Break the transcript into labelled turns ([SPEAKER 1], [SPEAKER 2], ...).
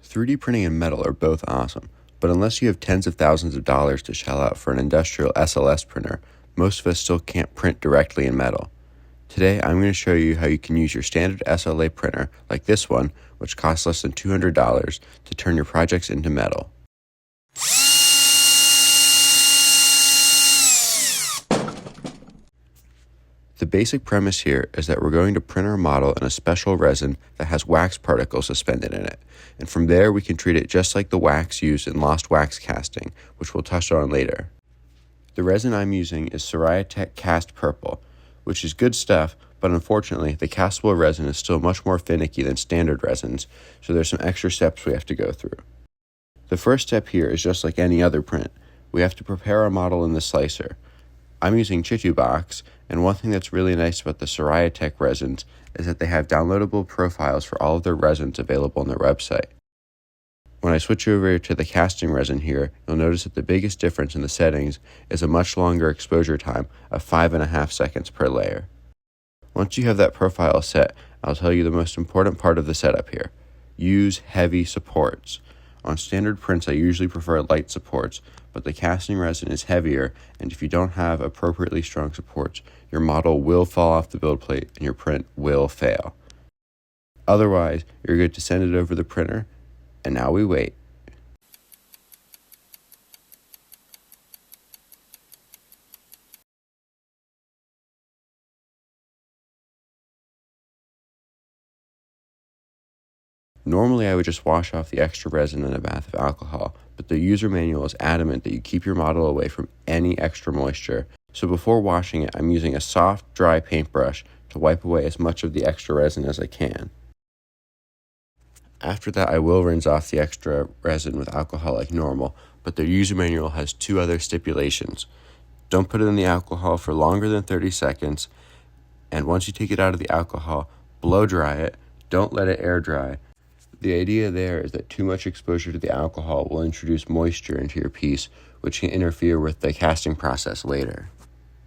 [SPEAKER 1] 3D printing and metal are both awesome, but unless you have tens of thousands of dollars to shell out for an industrial SLS printer, most of us still can't print directly in metal. Today, I'm going to show you how you can use your standard SLA printer, like this one, which costs less than $200, to turn your projects into metal. The basic premise here is that we're going to print our model in a special resin that has wax particles suspended in it, and from there we can treat it just like the wax used in lost wax casting, which we'll touch on later. The resin I'm using is Tech Cast Purple, which is good stuff, but unfortunately the castable resin is still much more finicky than standard resins, so there's some extra steps we have to go through. The first step here is just like any other print. We have to prepare our model in the slicer. I'm using Box, and one thing that's really nice about the Tech resins is that they have downloadable profiles for all of their resins available on their website. When I switch over to the casting resin here, you'll notice that the biggest difference in the settings is a much longer exposure time of 5.5 seconds per layer. Once you have that profile set, I'll tell you the most important part of the setup here. Use heavy supports. On standard prints, I usually prefer light supports, but the casting resin is heavier, and if you don't have appropriately strong supports, your model will fall off the build plate and your print will fail. Otherwise, you're good to send it over the printer, and now we wait. Normally I would just wash off the extra resin in a bath of alcohol, but the user manual is adamant that you keep your model away from any extra moisture, so before washing it I'm using a soft, dry paintbrush to wipe away as much of the extra resin as I can. After that I will rinse off the extra resin with alcohol like normal, but the user manual has two other stipulations. Don't put it in the alcohol for longer than 30 seconds, and once you take it out of the alcohol, blow dry it, don't let it air dry. The idea there is that too much exposure to the alcohol will introduce moisture into your piece, which can interfere with the casting process later.